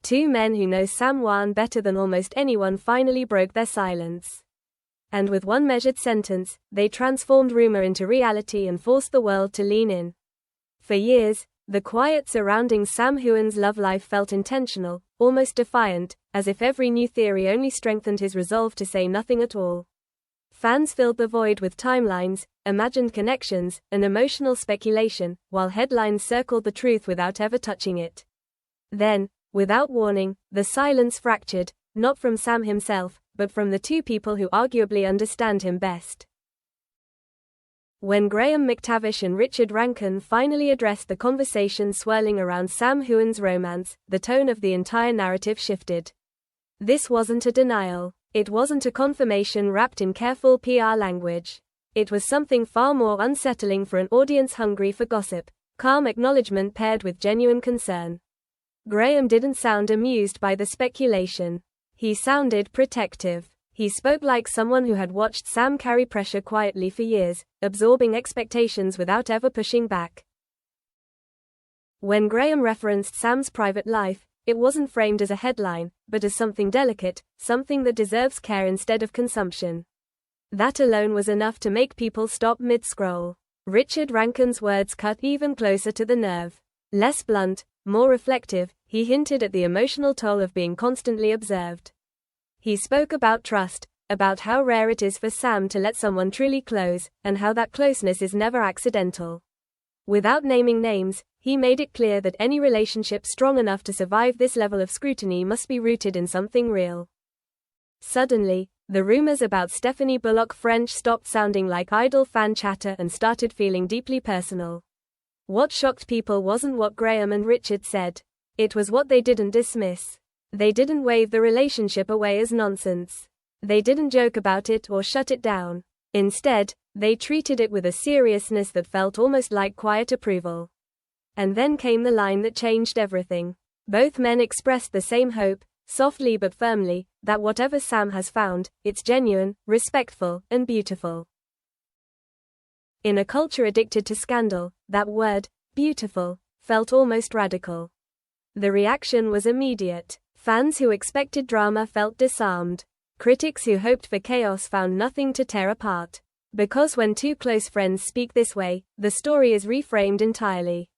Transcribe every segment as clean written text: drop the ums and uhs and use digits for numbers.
Two men who know Sam Heughan better than almost anyone finally broke their silence. And with one measured sentence, they transformed rumor into reality and forced the world to lean in. For years, the quiet surrounding Sam Heughan's love life felt intentional, almost defiant, as if every new theory only strengthened his resolve to say nothing at all. Fans filled the void with timelines, imagined connections, and emotional speculation, while headlines circled the truth without ever touching it. Then, without warning, the silence fractured, not from Sam himself, but from the two people who arguably understand him best. When McTavish and Richard Rankin finally addressed the conversation swirling around Sam Heughan's romance, the tone of the entire narrative shifted. This wasn't a denial. It wasn't a confirmation wrapped in careful PR language. It was something far more unsettling for an audience hungry for gossip: calm acknowledgement paired with genuine concern. Graham didn't sound amused by the speculation. He sounded protective. He spoke like someone who had watched Sam carry pressure quietly for years, absorbing expectations without ever pushing back. When Graham referenced Sam's private life, it wasn't framed as a headline, but as something delicate, something that deserves care instead of consumption. That alone was enough to make people stop mid-scroll. Richard Rankin's words cut even closer to the nerve. Less blunt, more reflective, he hinted at the emotional toll of being constantly observed. He spoke about trust, about how rare it is for Sam to let someone truly close, and how that closeness is never accidental. Without naming names, he made it clear that any relationship strong enough to survive this level of scrutiny must be rooted in something real. Suddenly, the rumors about Stephanie Bullock French stopped sounding like idle fan chatter and started feeling deeply personal. What shocked people wasn't what Graham and Richard said. It was what they didn't dismiss. They didn't wave the relationship away as nonsense. They didn't joke about it or shut it down. Instead, they treated it with a seriousness that felt almost like quiet approval. And then came the line that changed everything. Both men expressed the same hope, softly but firmly, that whatever Sam has found, it's genuine, respectful, and beautiful. In a culture addicted to scandal, that word, beautiful, felt almost radical. The reaction was immediate. Fans who expected drama felt disarmed. Critics who hoped for chaos found nothing to tear apart. Because when two close friends speak this way, the story is reframed entirely.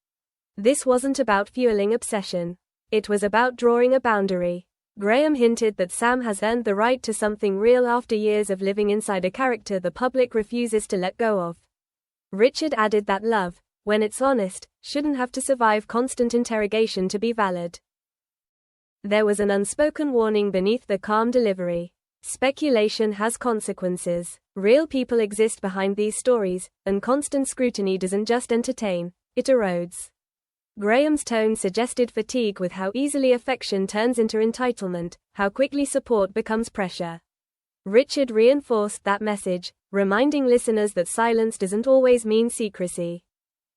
This wasn't about fueling obsession. It was about drawing a boundary. Graham hinted that Sam has earned the right to something real after years of living inside a character the public refuses to let go of. Richard added that love, when it's honest, shouldn't have to survive constant interrogation to be valid. There was an unspoken warning beneath the calm delivery. Speculation has consequences. Real people exist behind these stories, and constant scrutiny doesn't just entertain, it erodes. Graham's tone suggested fatigue with how easily affection turns into entitlement, how quickly support becomes pressure. Richard reinforced that message, reminding listeners that silence doesn't always mean secrecy.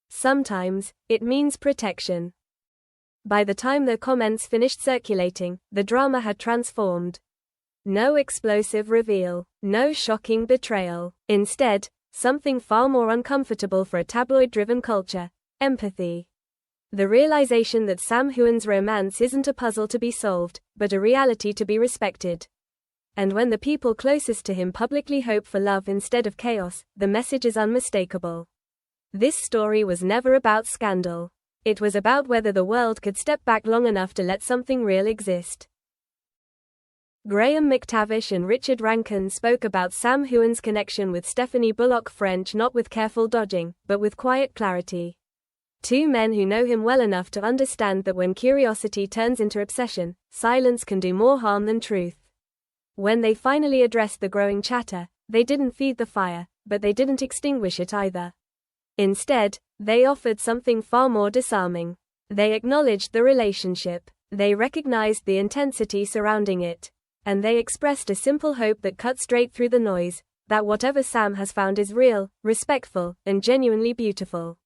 Sometimes, it means protection. By the time the comments finished circulating, the drama had transformed. No explosive reveal, no shocking betrayal. Instead, something far more uncomfortable for a tabloid-driven culture: empathy. The realization that Sam Heughan's romance isn't a puzzle to be solved, but a reality to be respected. And when the people closest to him publicly hope for love instead of chaos, the message is unmistakable. This story was never about scandal. It was about whether the world could step back long enough to let something real exist. McTavish and Richard Rankin spoke about Sam Heughan's connection with Stephanie Bullock French not with careful dodging, but with quiet clarity. Two men who know him well enough to understand that when curiosity turns into obsession, silence can do more harm than truth. When they finally addressed the growing chatter, they didn't feed the fire, but they didn't extinguish it either. Instead, they offered something far more disarming. They acknowledged the relationship. They recognized the intensity surrounding it. And they expressed a simple hope that cut straight through the noise, that whatever Sam has found is real, respectful, and genuinely beautiful.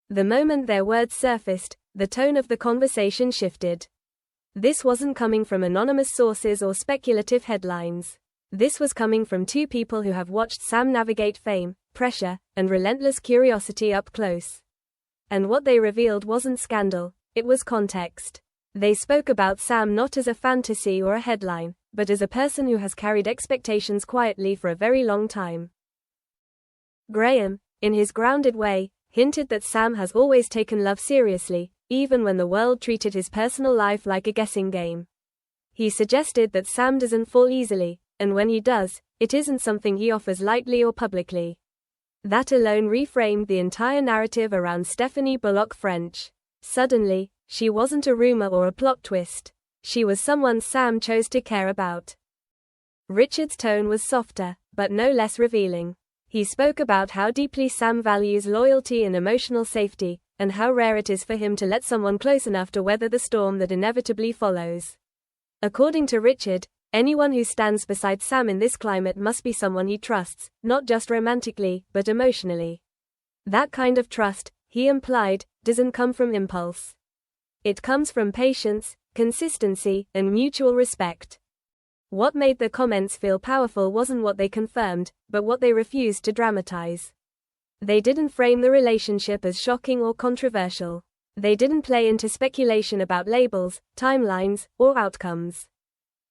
The moment their words surfaced, the tone of the conversation shifted. This wasn't coming from anonymous sources or speculative headlines. This was coming from two people who have watched Sam navigate fame, pressure, and relentless curiosity up close. And what they revealed wasn't scandal, it was context. They spoke about Sam not as a fantasy or a headline, but as a person who has carried expectations quietly for a very long time. Graham, in his grounded way, hinted that Sam has always taken love seriously, even when the world treated his personal life like a guessing game. He suggested that Sam doesn't fall easily, and when he does, it isn't something he offers lightly or publicly. That alone reframed the entire narrative around Stephanie Bullock French. Suddenly, she wasn't a rumor or a plot twist. She was someone Sam chose to care about. Richard's tone was softer, but no less revealing. He spoke about how deeply Sam values loyalty and emotional safety, and how rare it is for him to let someone close enough to weather the storm that inevitably follows. According to Richard, anyone who stands beside Sam in this climate must be someone he trusts, not just romantically, but emotionally. That kind of trust, he implied, doesn't come from impulse. It comes from patience, consistency, and mutual respect. What made the comments feel powerful wasn't what they confirmed, but what they refused to dramatize. They didn't frame the relationship as shocking or controversial. They didn't play into speculation about labels, timelines, or outcomes.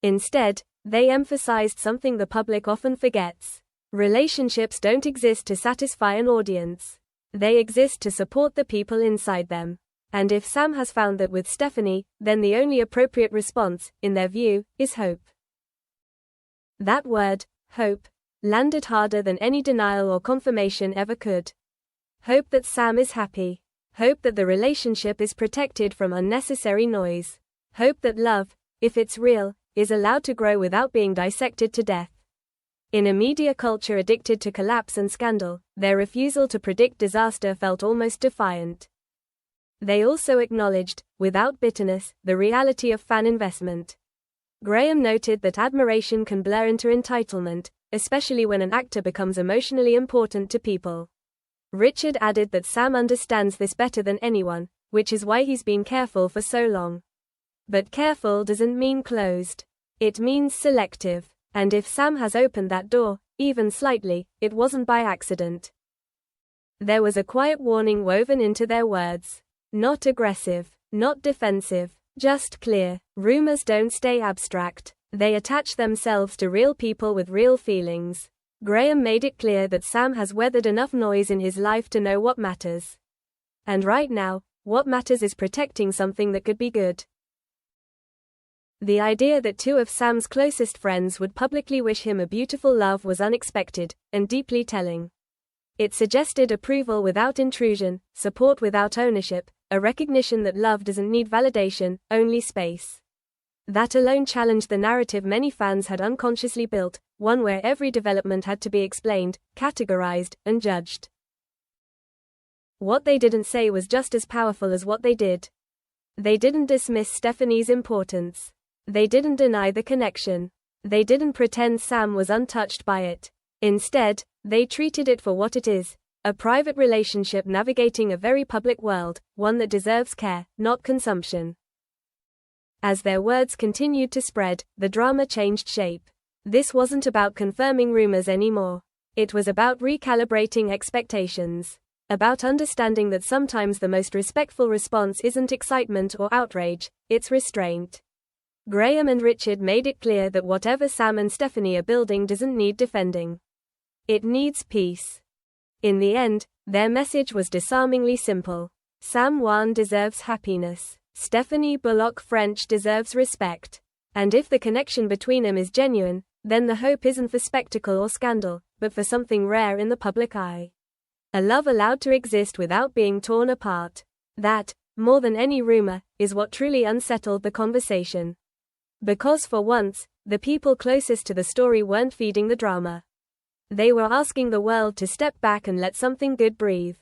Instead, they emphasized something the public often forgets. Relationships don't exist to satisfy an audience. They exist to support the people inside them. And if Sam has found that with Stephanie, then the only appropriate response, in their view, is hope. That word, hope, landed harder than any denial or confirmation ever could. Hope that Sam is happy. Hope that the relationship is protected from unnecessary noise. Hope that love, if it's real, is allowed to grow without being dissected to death. In a media culture addicted to collapse and scandal, their refusal to predict disaster felt almost defiant. They also acknowledged, without bitterness, the reality of fan investment. Graham noted that admiration can blur into entitlement, especially when an actor becomes emotionally important to people. Richard added that Sam understands this better than anyone, which is why he's been careful for so long. But careful doesn't mean closed. It means selective. And if Sam has opened that door, even slightly, it wasn't by accident. There was a quiet warning woven into their words. Not aggressive, not defensive, just clear. Rumors don't stay abstract. They attach themselves to real people with real feelings. Graham made it clear that Sam has weathered enough noise in his life to know what matters. And right now, what matters is protecting something that could be good. The idea that two of Sam's closest friends would publicly wish him a beautiful love was unexpected, and deeply telling. It suggested approval without intrusion, support without ownership, a recognition that love doesn't need validation, only space. That alone challenged the narrative many fans had unconsciously built, one where every development had to be explained, categorized, and judged. What they didn't say was just as powerful as what they did. They didn't dismiss Stephanie's importance. They didn't deny the connection. They didn't pretend Sam was untouched by it. Instead, they treated it for what it is, a private relationship navigating a very public world, one that deserves care, not consumption. As their words continued to spread, the drama changed shape. This wasn't about confirming rumors anymore. It was about recalibrating expectations. About understanding that sometimes the most respectful response isn't excitement or outrage, it's restraint. Graham and Richard made it clear that whatever Sam and Stephanie are building doesn't need defending. It needs peace. In the end, their message was disarmingly simple. Sam Heughan deserves happiness. Stephanie Bullock French deserves respect. And if the connection between them is genuine, then the hope isn't for spectacle or scandal, but for something rare in the public eye. A love allowed to exist without being torn apart. That, more than any rumor, is what truly unsettled the conversation. Because for once, the people closest to the story weren't feeding the drama. They were asking the world to step back and let something good breathe.